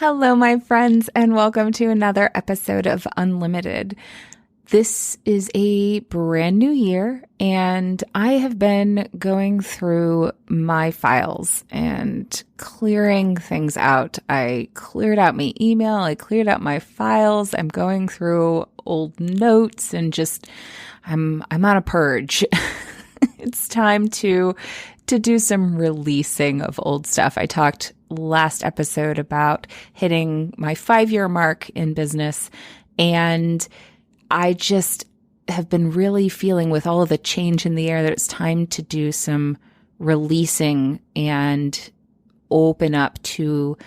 Hello, my friends, and welcome to another episode of Unlimited. This is a brand new year, and I have been going through my files and clearing things out. I cleared out my email, I cleared out my files. I'm going through old notes and I'm on a purge. It's time to do some releasing of old stuff. I talked last episode about hitting my 5-year mark in business, and I just have been really feeling with all of the change in the air that it's time to do some releasing and open up to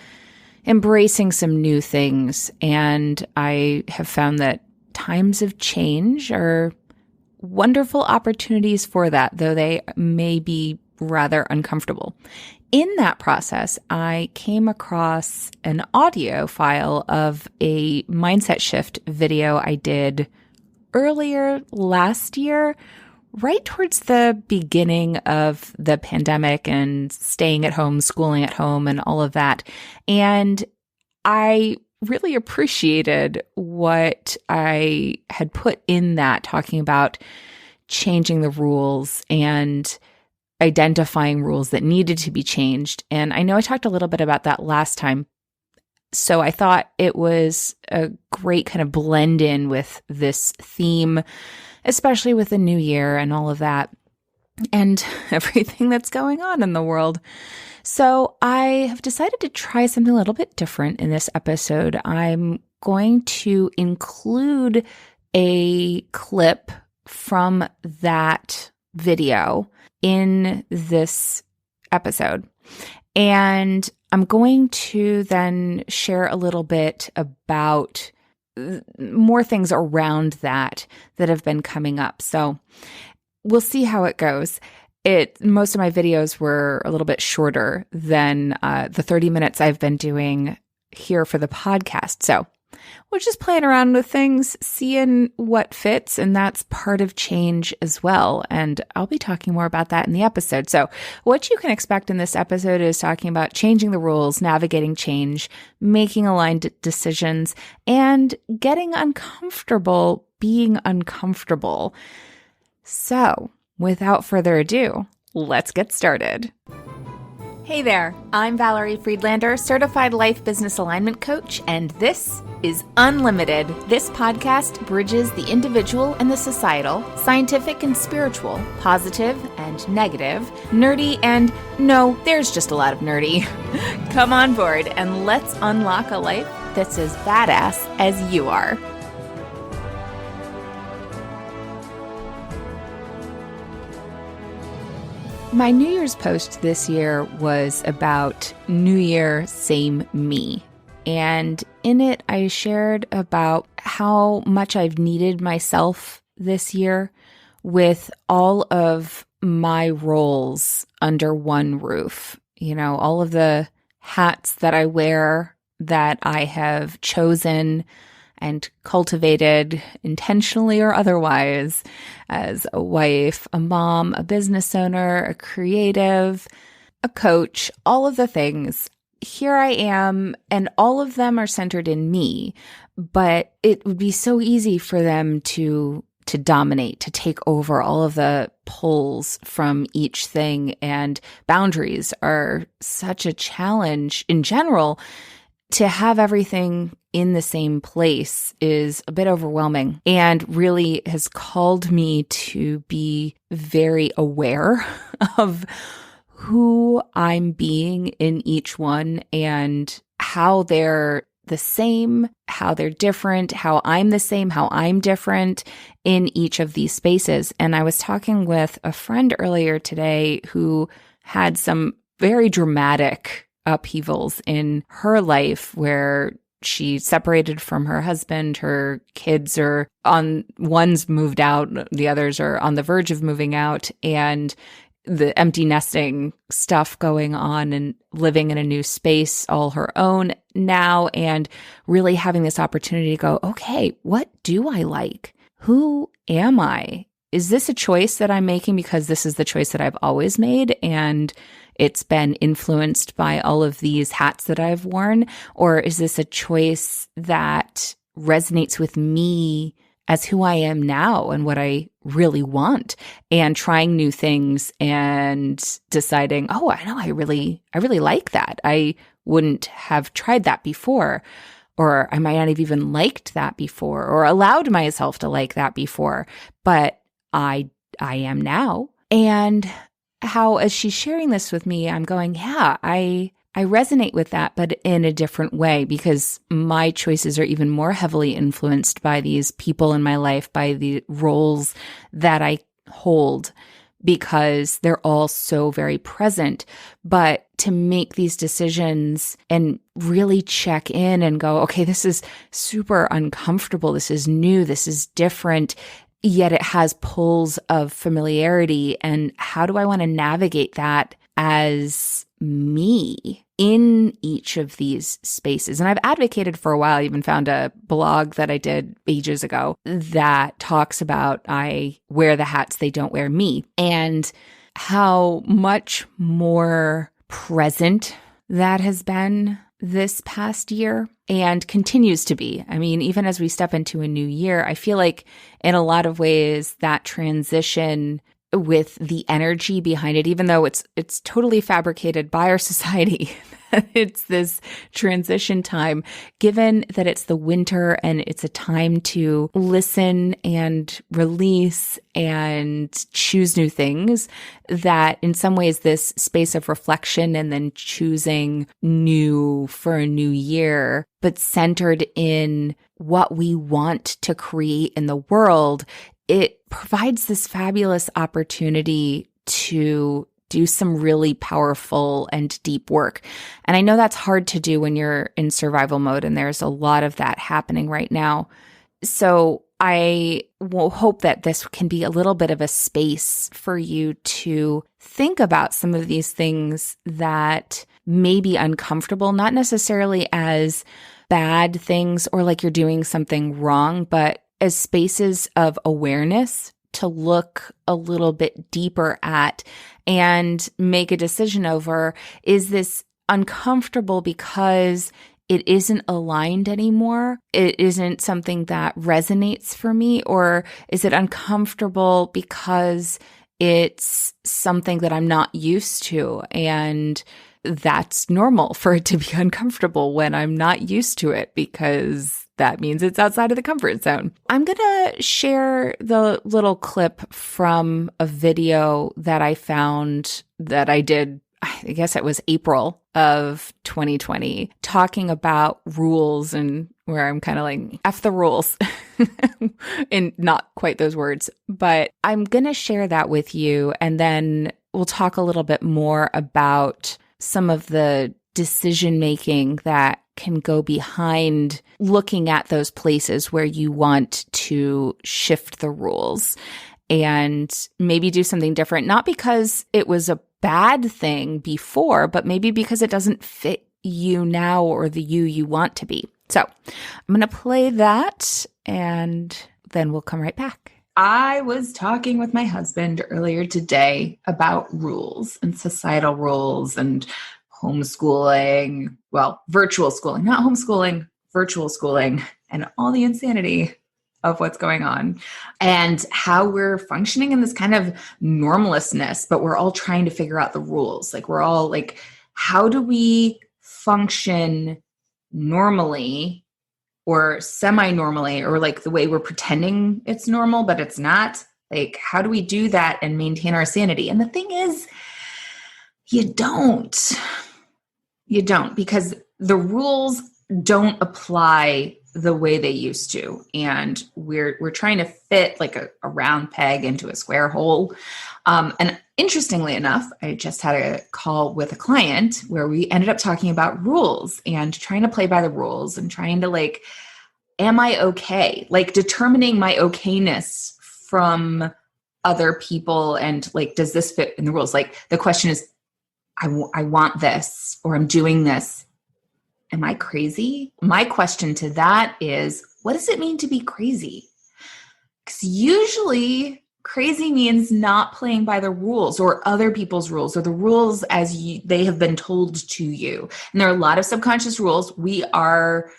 embracing some new things. And I have found that times of change are wonderful opportunities for that, though they may be rather uncomfortable. In that process, I came across an audio file of a mindset shift video I did earlier last year, right towards the beginning of the pandemic and staying at home, schooling at home, and all of that. And I really appreciated what I had put in that, talking about changing the rules and identifying rules that needed to be changed. And I know I talked a little bit about that last time. So I thought it was a great kind of blend in with this theme, especially with the new year and all of that and everything that's going on in the world. So I have decided to try something a little bit different in this episode. I'm going to include a clip from that video in this episode. And I'm going to then share a little bit about more things around that have been coming up. So we'll see how it goes. Most of my videos were a little bit shorter than the 30 minutes I've been doing here for the podcast. So we're just playing around with things, seeing what fits, and that's part of change as well. And I'll be talking more about that in the episode. So what you can expect in this episode is talking about changing the rules, navigating change, making aligned decisions, and getting uncomfortable being uncomfortable. So without further ado, let's get started. Hey there, I'm Valerie Friedlander, Certified Life Business Alignment Coach, and this is Unlimited. This podcast bridges the individual and the societal, scientific and spiritual, positive and negative, nerdy and no, there's just a lot of nerdy. Come on board and let's unlock a life that's as badass as you are. My New Year's post this year was about New Year, same me. And in it, I shared about how much I've needed myself this year with all of my roles under one roof. You know, all of the hats that I wear that I have chosen and cultivated intentionally or otherwise as a wife, a mom, a business owner, a creative, a coach, all of the things. Here I am, and all of them are centered in me, but it would be so easy for them to dominate, to take over all of the pulls from each thing. And boundaries are such a challenge in general. To have everything in the same place is a bit overwhelming and really has called me to be very aware of who I'm being in each one and how they're the same, how they're different, how I'm the same, how I'm different in each of these spaces. And I was talking with a friend earlier today who had some very dramatic upheavals in her life where she separated from her husband. Her kids are one's moved out, the others are on the verge of moving out, and the empty nesting stuff going on and living in a new space all her own now, and really having this opportunity to go, okay, what do I like? Who am I? is this a choice that I'm making because this is the choice that I've always made and it's been influenced by all of these hats that I've worn? Or is this a choice that resonates with me as who I am now and what I really want, and trying new things and deciding, oh, I know I really like that. I wouldn't have tried that before, or I might not have even liked that before or allowed myself to like that before, but I am now. And how, as she's sharing this with me, I'm going, yeah, I resonate with that, but in a different way, because my choices are even more heavily influenced by these people in my life, by the roles that I hold, because they're all so very present. But to make these decisions and really check in and go, okay, this is super uncomfortable. This is new. This is different. Yet it has pulls of familiarity. And how do I want to navigate that as me in each of these spaces? And I've advocated for a while. I even found a blog that I did ages ago that talks about I wear the hats they don't wear me, and how much more present that has been this past year and continues to be. I mean, even as we step into a new year, I feel like in a lot of ways that transition with the energy behind it, even though it's totally fabricated by our society, it's this transition time, given that it's the winter and it's a time to listen and release and choose new things, that in some ways this space of reflection and then choosing new for a new year, but centered in what we want to create in the world, it provides this fabulous opportunity to do some really powerful and deep work. And I know that's hard to do when you're in survival mode, and there's a lot of that happening right now. So I will hope that this can be a little bit of a space for you to think about some of these things that may be uncomfortable, not necessarily as bad things or like you're doing something wrong, but as spaces of awareness to look a little bit deeper at and make a decision over, is this uncomfortable because it isn't aligned anymore? It isn't something that resonates for me? Or is it uncomfortable because it's something that I'm not used to, and that's normal for it to be uncomfortable when I'm not used to it, because that means it's outside of the comfort zone. I'm going to share the little clip from a video that I found that I did, I guess it was April of 2020, talking about rules, and where I'm kind of like, F the rules, in not quite those words. But I'm going to share that with you, and then we'll talk a little bit more about some of the decision making that can go behind looking at those places where you want to shift the rules and maybe do something different, not because it was a bad thing before, but maybe because it doesn't fit you now or the you want to be. So I'm going to play that and then we'll come right back. I was talking with my husband earlier today about rules and societal rules and homeschooling, well, virtual schooling, not homeschooling, virtual schooling, and all the insanity of what's going on, and how we're functioning in this kind of normlessness, but we're all trying to figure out the rules. Like, we're all like, how do we function normally or semi-normally, or like the way we're pretending it's normal, but it's not? Like, how do we do that and maintain our sanity? And the thing is, you don't, because the rules don't apply the way they used to. And we're trying to fit like a round peg into a square hole. And interestingly enough, I just had a call with a client where we ended up talking about rules and trying to play by the rules and trying to like, am I okay? Like determining my okayness from other people, and like, does this fit in the rules? Like the question is, I want this, or I'm doing this. Am I crazy? My question to that is, what does it mean to be crazy? Because usually Crazy means not playing by the rules or other people's rules or the rules as they have been told to you. And there are a lot of subconscious rules. We are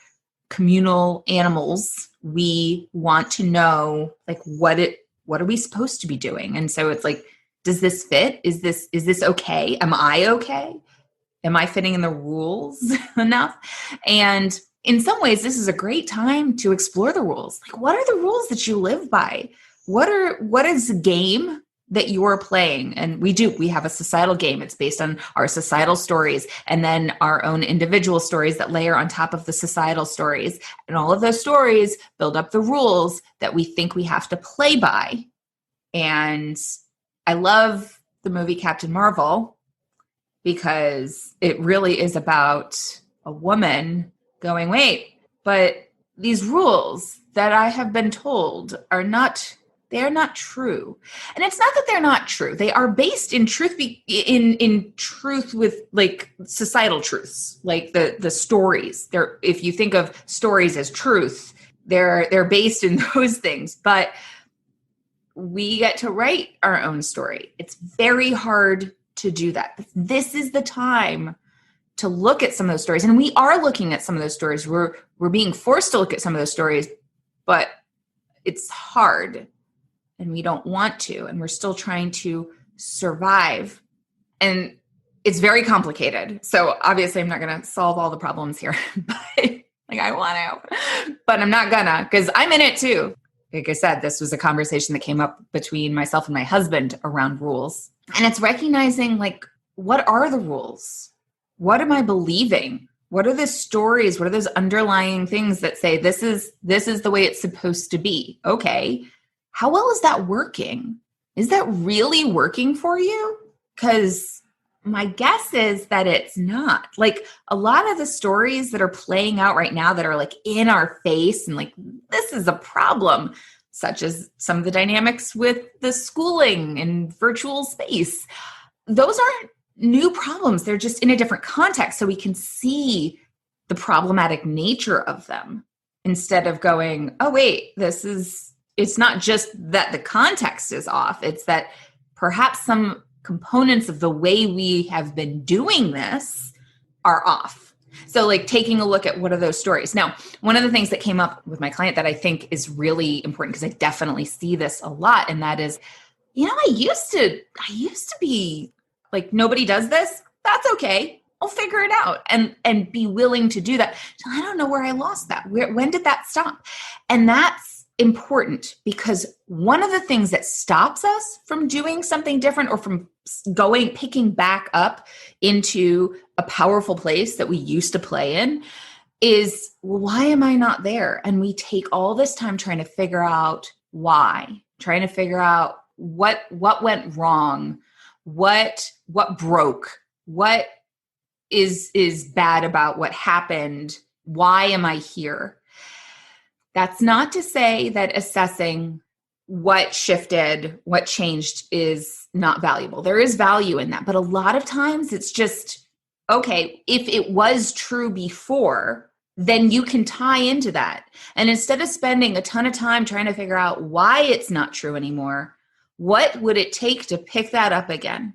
communal animals. We want to know like what are we supposed to be doing? And so it's like, does this fit? Is this okay? Am I okay? Am I fitting in the rules enough? And in some ways, this is a great time to explore the rules. Like, what are the rules that you live by? What is the game that you're playing? And we have a societal game. It's based on our societal stories and then our own individual stories that layer on top of the societal stories. And all of those stories build up the rules that we think we have to play by. And I love the movie Captain Marvel because it really is about a woman going, wait, but these rules that I have been told they're not true. And it's not that they're not true. They are based in truth, in truth with like societal truths, like the stories. If you think of stories as truth, they're based in those things. But we get to write our own story. It's very hard to do that. This is the time to look at some of those stories. And we are looking at some of those stories. We're being forced to look at some of those stories, but it's hard and we don't want to. And we're still trying to survive. And it's very complicated. So obviously I'm not going to solve all the problems here, but like I want to, but I'm not gonna, because I'm in it too. Like I said, this was a conversation that came up between myself and my husband around rules. And it's recognizing like, what are the rules? What am I believing? What are the stories? What are those underlying things that say this is the way it's supposed to be? Okay. How well is that working? Is that really working for you? Because my guess is that it's not. Like a lot of the stories that are playing out right now that are like in our face and like, this is a problem, such as some of the dynamics with the schooling and virtual space. Those aren't new problems. They're just in a different context. So we can see the problematic nature of them instead of going, oh, wait, it's not just that the context is off. It's that perhaps some components of the way we have been doing this are off. So like taking a look at what are those stories. Now, one of the things that came up with my client that I think is really important, because I definitely see this a lot, and that is, I used to be like, nobody does this. That's okay. I'll figure it out and be willing to do that. So I don't know where I lost that. When did that stop? And that's important because one of the things that stops us from doing something different or from picking back up into a powerful place that we used to play in is, well, why am I not there? And we take all this time trying to figure out why, trying to figure out what went wrong, what broke, what is bad about what happened, why am I here? That's not to say that assessing what shifted, what changed is not valuable. There is value in that. But a lot of times it's just, okay, if it was true before, then you can tie into that. And instead of spending a ton of time trying to figure out why it's not true anymore, what would it take to pick that up again?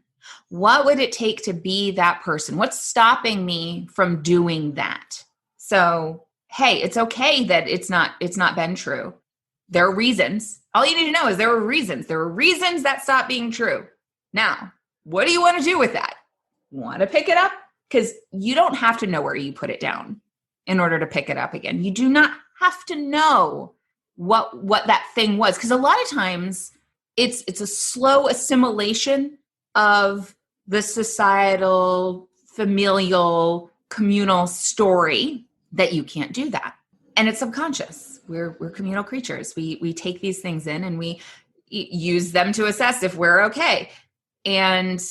What would it take to be that person? What's stopping me from doing that? So, hey, it's okay that it's not been true. There are reasons. All you need to know is there are reasons. There are reasons that stop being true. Now, what do you want to do with that? Want to pick it up? Because you don't have to know where you put it down in order to pick it up again. You do not have to know what that thing was. Because a lot of times it's a slow assimilation of the societal, familial, communal story that you can't do that. And it's subconscious. We're communal creatures. We take these things in and we use them to assess if we're okay. And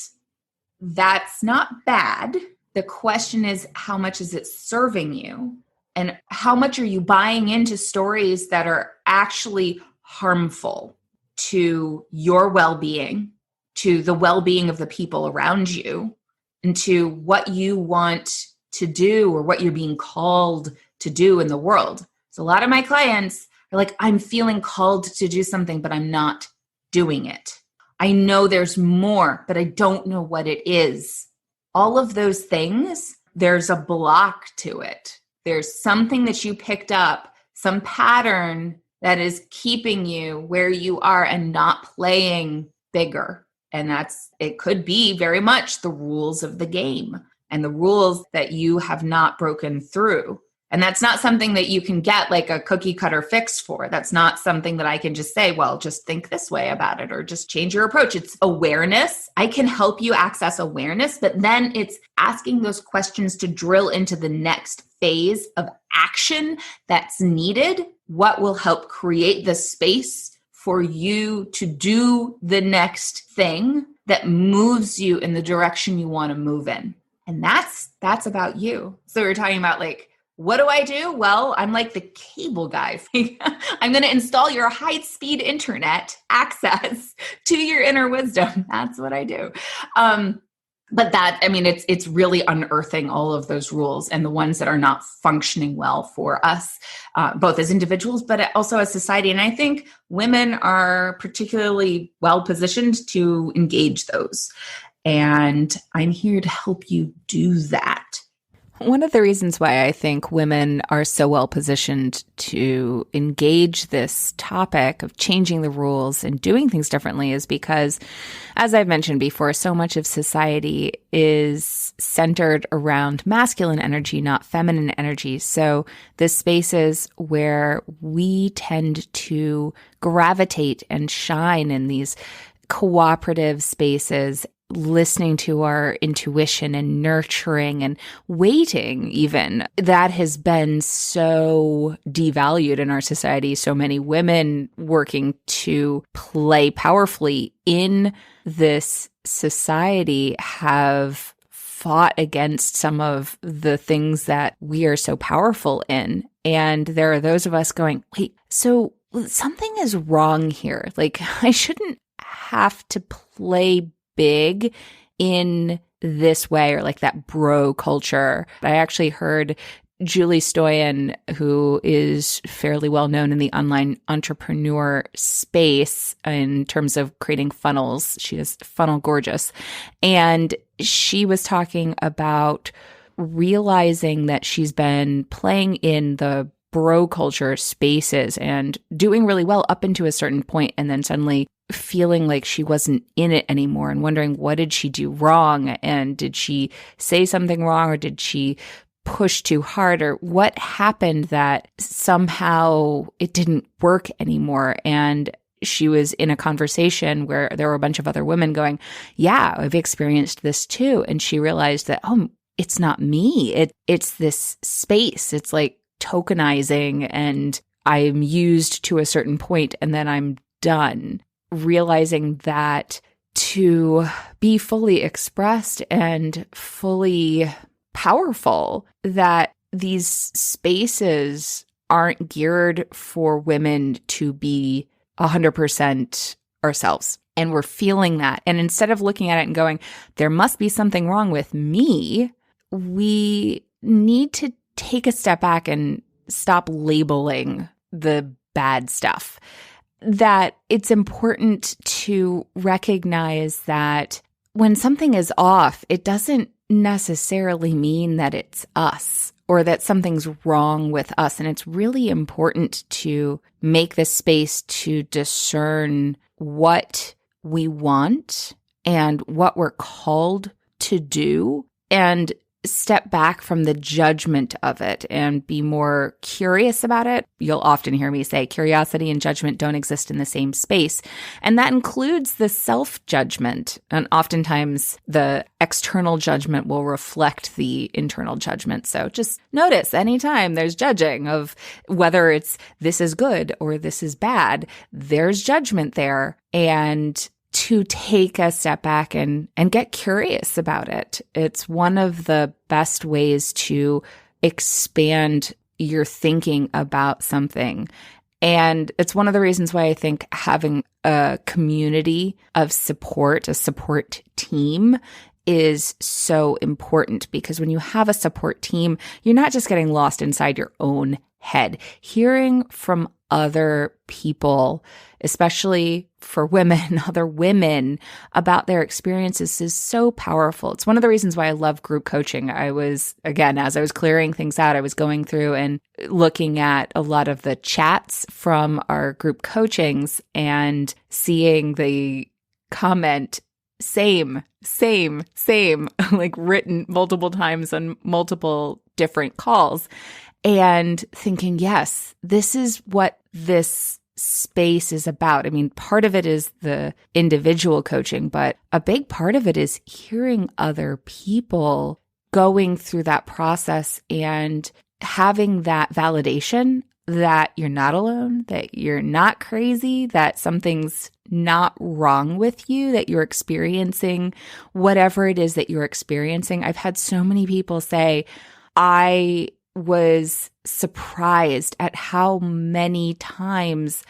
that's not bad. The question is, how much is it serving you? And how much are you buying into stories that are actually harmful to your well-being, to the well-being of the people around you, and to what you want to do or what you're being called to do in the world. So a lot of my clients are like, I'm feeling called to do something, but I'm not doing it. I know there's more, but I don't know what it is. All of those things, there's a block to it. There's something that you picked up, some pattern that is keeping you where you are and not playing bigger. And it could be very much the rules of the game and the rules that you have not broken through. And that's not something that you can get like a cookie cutter fix for. That's not something that I can just say, well, just think this way about it or just change your approach. It's awareness. I can help you access awareness, but then it's asking those questions to drill into the next phase of action that's needed. What will help create the space for you to do the next thing that moves you in the direction you want to move in? And that's about you. So we're talking about like, what do I do? Well, I'm like the cable guy. I'm going to install your high-speed internet access to your inner wisdom. That's what I do. But it's really unearthing all of those rules and the ones that are not functioning well for us, both as individuals, but also as society. And I think women are particularly well-positioned to engage those. And I'm here to help you do that. One of the reasons why I think women are so well positioned to engage this topic of changing the rules and doing things differently is because, as I've mentioned before, so much of society is centered around masculine energy, not feminine energy. So the spaces where we tend to gravitate and shine in these cooperative spaces, listening to our intuition and nurturing and waiting even, that has been so devalued in our society. So many women working to play powerfully in this society have fought against some of the things that we are so powerful in. And there are those of us going, wait, so something is wrong here. Like, I shouldn't have to play big in this way, or like that bro culture. I actually heard Julie Stoyan, who is fairly well known in the online entrepreneur space in terms of creating funnels. She is funnel gorgeous. And she was talking about realizing that she's been playing in the bro culture spaces and doing really well up into a certain point, and then suddenly feeling like she wasn't in it anymore and wondering, what did she do wrong? And did she say something wrong, or did she push too hard, or what happened that somehow it didn't work anymore? And she was in a conversation where there were a bunch of other women going, yeah, I've experienced this too. And she realized that, oh, it's not me. It's this space. It's like tokenizing, and I'm used to a certain point and then I'm done. Realizing that to be fully expressed and fully powerful, that these spaces aren't geared for women to be 100% ourselves. And we're feeling that. And instead of looking at it and going, there must be something wrong with me, we need to take a step back and stop labeling the bad stuff. That it's important to recognize that when something is off, it doesn't necessarily mean that it's us or that something's wrong with us. And it's really important to make the space to discern what we want and what we're called to do, and step back from the judgment of it and be more curious about it. You'll often hear me say curiosity and judgment don't exist in the same space. And that includes the self-judgment. And oftentimes the external judgment will reflect the internal judgment. So just notice anytime there's judging of whether it's this is good or this is bad, there's judgment there. And to take a step back and get curious about it. It's one of the best ways to expand your thinking about something. And it's one of the reasons why I think having a community of support, a support team, is so important, because when you have a support team, you're not just getting lost inside your own head. Hearing from other people, especially for women, other women, about their experiences is so powerful. It's one of the reasons why I love group coaching. I was, again, as I was clearing things out, I was going through and looking at a lot of the chats from our group coachings and seeing the comment, same, like written multiple times on multiple different calls, and thinking, yes, this is what this space is about. I mean, part of it is the individual coaching, but a big part of it is hearing other people going through that process and having that validation that you're not alone, that you're not crazy, that something's not wrong with you, that you're experiencing whatever it is that you're experiencing. I've had so many people say, I was surprised at how many times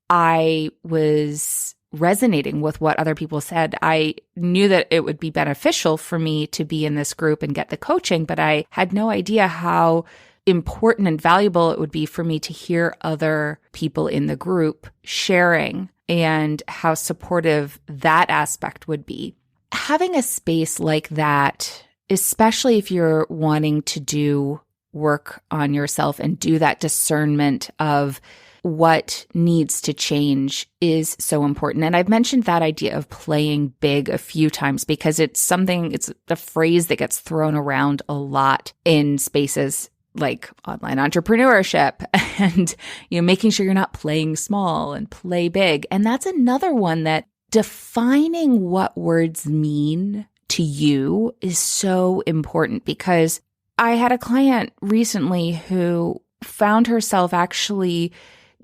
I was resonating with what other people said. I knew that it would be beneficial for me to be in this group and get the coaching, but I had no idea how important and valuable it would be for me to hear other people in the group sharing and how supportive that aspect would be. Having a space like that, especially if you're wanting to do work on yourself and do that discernment of what needs to change, is so important. And I've mentioned that idea of playing big a few times because it's a phrase that gets thrown around a lot in spaces like online entrepreneurship and, making sure you're not playing small and play big. And that's another one that defining what words mean to you is so important, because I had a client recently who found herself actually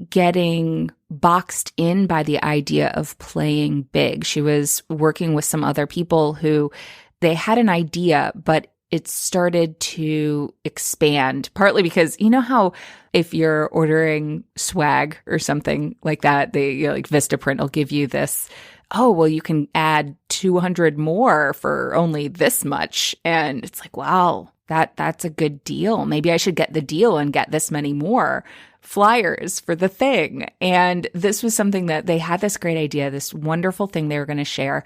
getting boxed in by the idea of playing big. She was working with some other people who they had an idea, but it started to expand, partly because how if you're ordering swag or something like that, they like Vistaprint will give you this, oh, well, you can add 200 more for only this much. And it's like, wow, that's a good deal. Maybe I should get the deal and get this many more flyers for the thing. And this was something that they had this great idea, this wonderful thing they were going to share.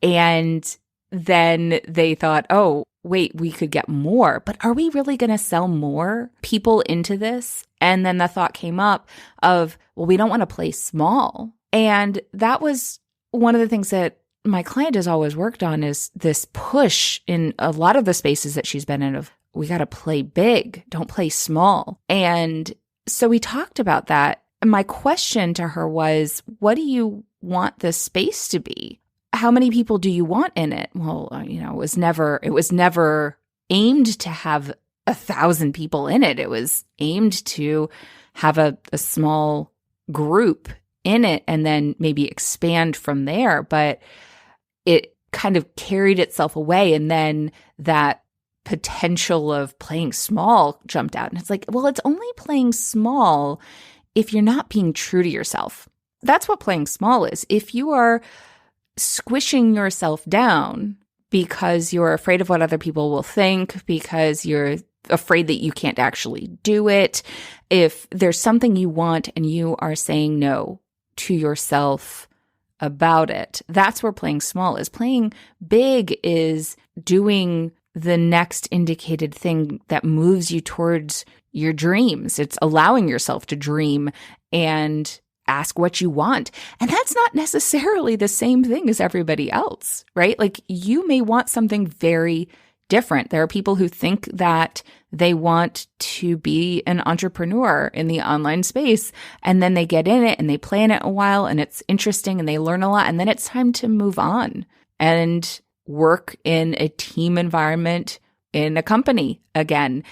And then they thought, oh, wait, we could get more, but are we really going to sell more people into this? And then the thought came up of, well, we don't want to play small. And that was one of the things that my client has always worked on, is this push in a lot of the spaces that she's been in of, we got to play big, don't play small. And so we talked about that. And my question to her was, what do you want this space to be? How many people do you want in it? Well, it was never aimed to have 1,000 people in it. It was aimed to have a small group in it and then maybe expand from there. But it kind of carried itself away. And then that potential of playing small jumped out. And it's like, well, it's only playing small if you're not being true to yourself. That's what playing small is. If you are squishing yourself down because you're afraid of what other people will think, because you're afraid that you can't actually do it, if there's something you want and you are saying no to yourself about it, that's where playing small is. Playing big is doing the next indicated thing that moves you towards your dreams. It's allowing yourself to dream and ask what you want. And that's not necessarily the same thing as everybody else, right? Like, you may want something very different. There are people who think that they want to be an entrepreneur in the online space, and then they get in it and they play in it a while and it's interesting and they learn a lot, and then it's time to move on and work in a team environment in a company again.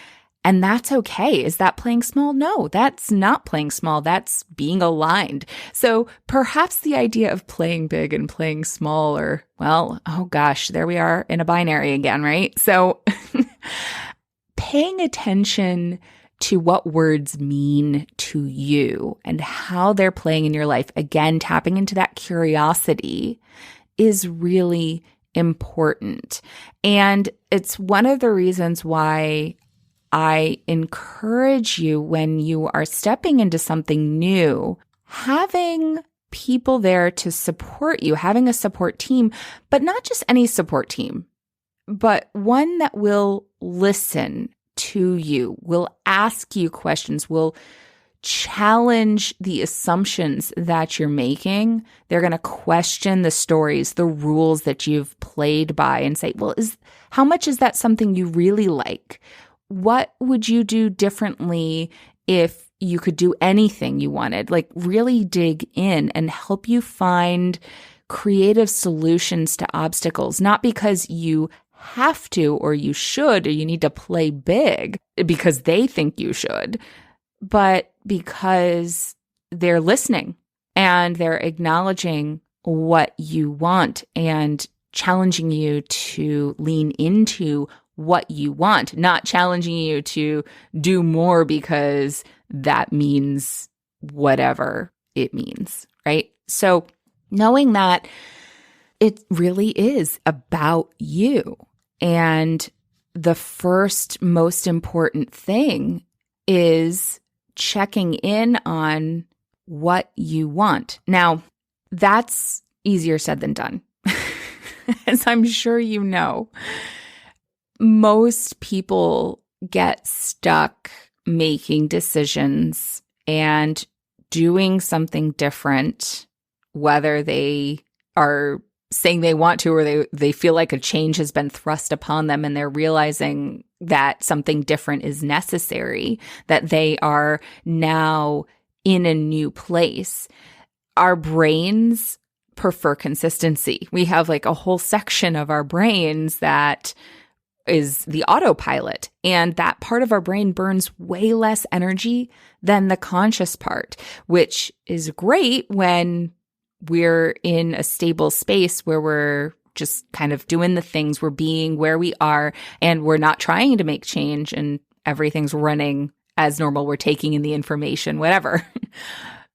And that's okay. Is that playing small? No, that's not playing small. That's being aligned. So perhaps the idea of playing big and playing small, or, well, oh gosh, there we are in a binary again, right? So paying attention to what words mean to you and how they're playing in your life, again, tapping into that curiosity, is really important. And it's one of the reasons why I encourage you, when you are stepping into something new, having people there to support you, having a support team, but not just any support team, but one that will listen to you, will ask you questions, will challenge the assumptions that you're making. They're going to question the stories, the rules that you've played by, and say, well, how much is that something you really like? What would you do differently if you could do anything you wanted? Like, really dig in and help you find creative solutions to obstacles, not because you have to or you should or you need to play big because they think you should, but because they're listening and they're acknowledging what you want and challenging you to lean into what you want, not challenging you to do more because that means whatever it means, right? So knowing that it really is about you. And the first most important thing is checking in on what you want. Now, that's easier said than done. As I'm sure you know, most people get stuck making decisions and doing something different, whether they are saying they want to or they feel like a change has been thrust upon them and they're realizing that something different is necessary, that they are now in a new place. Our brains prefer consistency. We have like a whole section of our brains that is the autopilot, and that part of our brain burns way less energy than the conscious part, which is great when we're in a stable space where we're just kind of doing the things, we're being where we are, and we're not trying to make change and everything's running as normal. We're taking in the information, whatever.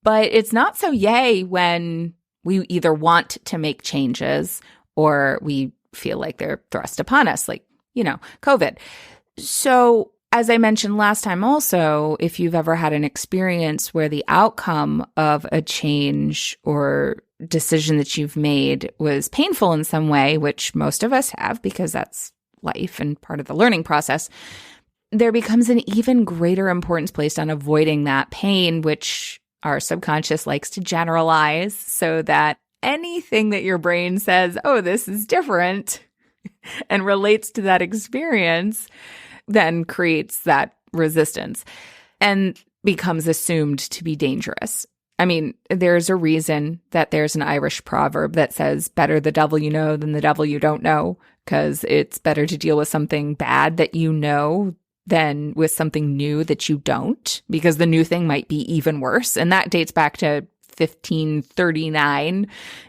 But it's not so yay when we either want to make changes or we feel like they're thrust upon us, like, COVID. So as I mentioned last time also, if you've ever had an experience where the outcome of a change or decision that you've made was painful in some way, which most of us have because that's life and part of the learning process, there becomes an even greater importance placed on avoiding that pain, which our subconscious likes to generalize so that anything that your brain says, oh, this is different, and relates to that experience, then creates that resistance and becomes assumed to be dangerous. I mean, there's a reason that there's an Irish proverb that says, better the devil you know than the devil you don't know, because it's better to deal with something bad that you know than with something new that you don't, because the new thing might be even worse. And that dates back to 1539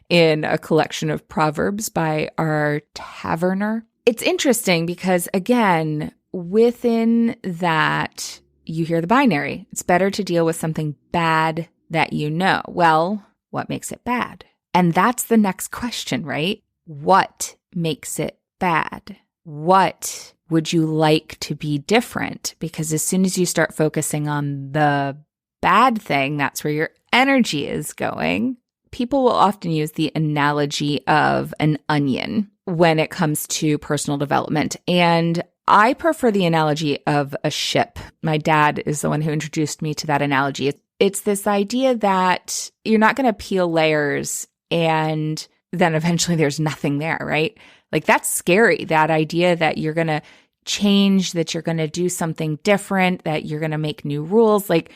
in a collection of proverbs by our taverner. It's interesting because, again, within that, you hear the binary. It's better to deal with something bad that you know. Well, what makes it bad? And that's the next question, right? What makes it bad? What would you like to be different? Because as soon as you start focusing on the bad thing, that's where your energy is going. People will often use the analogy of an onion when it comes to personal development. And I prefer the analogy of a ship. My dad is the one who introduced me to that analogy. It's this idea that you're not going to peel layers and then eventually there's nothing there, right? Like, that's scary, that idea that you're going to change, that you're going to do something different, that you're going to make new rules. Like,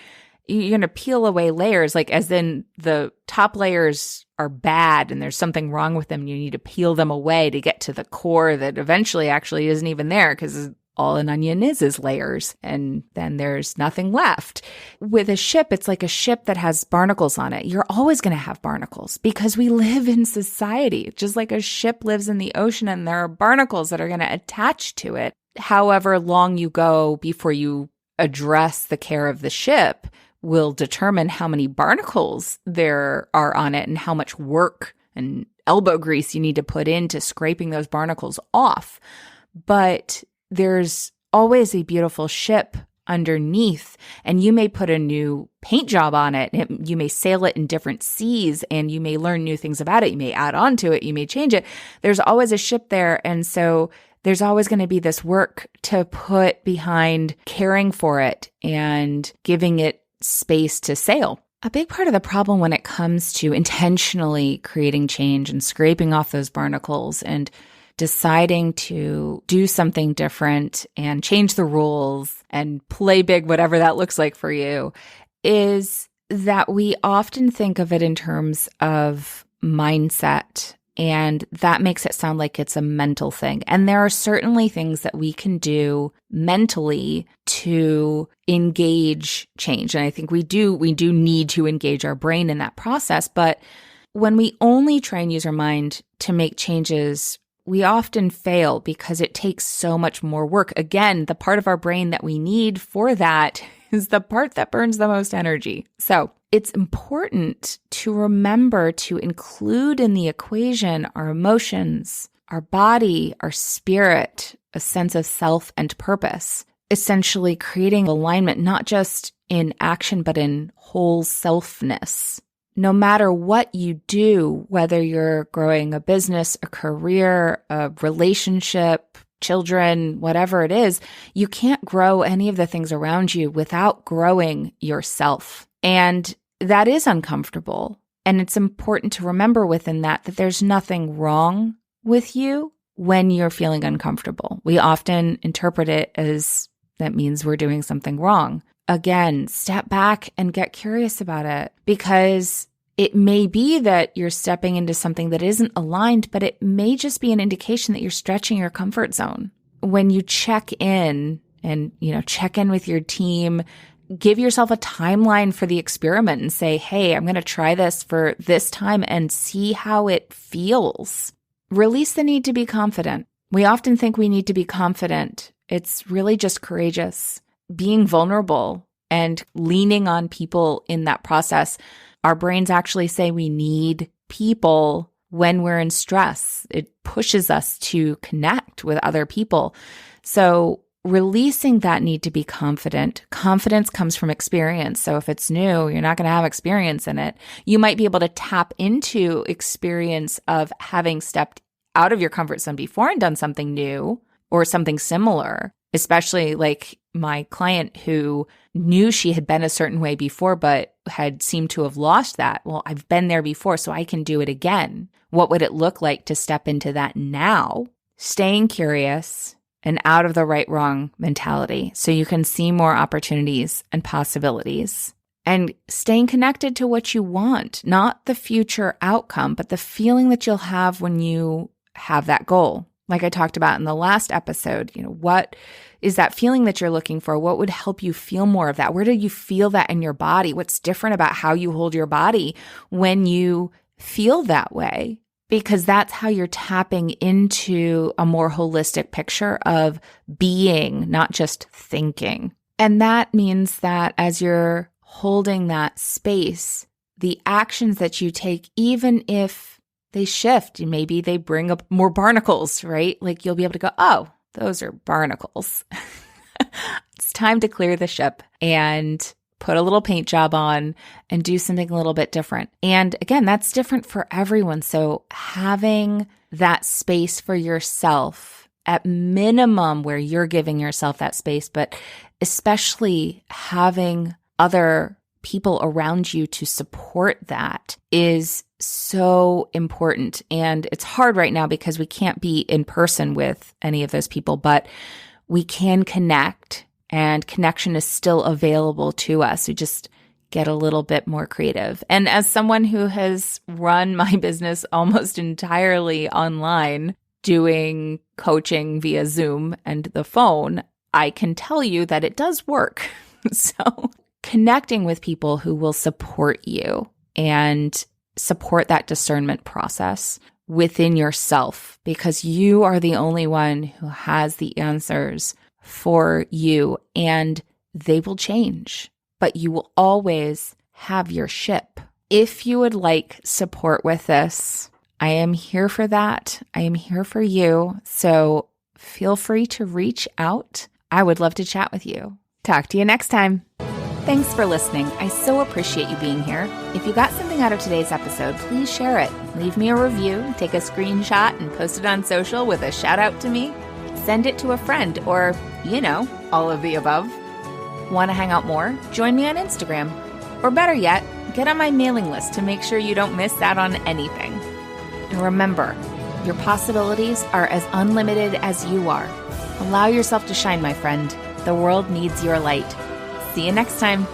you're going to peel away layers, like as in the top layers are bad and there's something wrong with them and you need to peel them away to get to the core that eventually actually isn't even there, because all an onion is layers, and then there's nothing left. With a ship, it's like a ship that has barnacles on it. You're always going to have barnacles because we live in society, just like a ship lives in the ocean and there are barnacles that are going to attach to it. However long you go before you address the care of the ship will determine how many barnacles there are on it and how much work and elbow grease you need to put into scraping those barnacles off. But there's always a beautiful ship underneath, and you may put a new paint job on it. You may sail it in different seas, and you may learn new things about it. You may add on to it. You may change it. There's always a ship there. And so there's always going to be this work to put behind caring for it and giving it space to sail. A big part of the problem when it comes to intentionally creating change and scraping off those barnacles and deciding to do something different and change the rules and play big, whatever that looks like for you, is that we often think of it in terms of mindset. And that makes it sound like it's a mental thing. And there are certainly things that we can do mentally to engage change. And I think we do need to engage our brain in that process. But when we only try and use our mind to make changes, we often fail because it takes so much more work. Again, the part of our brain that we need for that is the part that burns the most energy. So it's important to remember to include in the equation our emotions, our body, our spirit, a sense of self and purpose, essentially creating alignment, not just in action, but in whole selfness. No matter what you do, whether you're growing a business, a career, a relationship, children, whatever it is, you can't grow any of the things around you without growing yourself. And that is uncomfortable. And it's important to remember within that there's nothing wrong with you when you're feeling uncomfortable. We often interpret it as that means we're doing something wrong. Again, step back and get curious about it, because it may be that you're stepping into something that isn't aligned, but it may just be an indication that you're stretching your comfort zone. When you check in and, check in with your team, give yourself a timeline for the experiment and say, hey, I'm going to try this for this time and see how it feels. Release the need to be confident. We often think we need to be confident. It's really just courageous, being vulnerable and leaning on people in that process. Our brains actually say we need people when we're in stress. It pushes us to connect with other people. So releasing that need to be confident. Confidence comes from experience. So if it's new, you're not going to have experience in it. You might be able to tap into experience of having stepped out of your comfort zone before and done something new or something similar, especially like my client who knew she had been a certain way before, but had seemed to have lost that. Well, I've been there before, so I can do it again. What would it look like to step into that now? Staying curious and out of the right-wrong mentality so you can see more opportunities and possibilities. And staying connected to what you want, not the future outcome, but the feeling that you'll have when you have that goal. Like I talked about in the last episode, what is that feeling that you're looking for? What would help you feel more of that? Where do you feel that in your body? What's different about how you hold your body when you feel that way? Because that's how you're tapping into a more holistic picture of being, not just thinking. And that means that as you're holding that space, the actions that you take, even if they shift, maybe they bring up more barnacles, right? Like you'll be able to go, oh, those are barnacles. It's time to clear the ship and put a little paint job on and do something a little bit different. And again, that's different for everyone. So having that space for yourself at minimum where you're giving yourself that space, but especially having other people around you to support that is so important. And it's hard right now because we can't be in person with any of those people, but we can connect, and connection is still available to us. We just get a little bit more creative. And as someone who has run my business almost entirely online, doing coaching via Zoom and the phone, I can tell you that it does work. So connecting with people who will support you and support that discernment process within yourself, because you are the only one who has the answers for you, and they will change, but you will always have your ship. If you would like support with this, I am here for that. I am here for you. So feel free to reach out. I would love to chat with you. Talk to you next time. Thanks for listening. I so appreciate you being here. If you got something out of today's episode, please share it. Leave me a review, take a screenshot, and post it on social with a shout out to me. Send it to a friend or, all of the above. Want to hang out more? Join me on Instagram. Or better yet, get on my mailing list to make sure you don't miss out on anything. And remember, your possibilities are as unlimited as you are. Allow yourself to shine, my friend. The world needs your light. See you next time.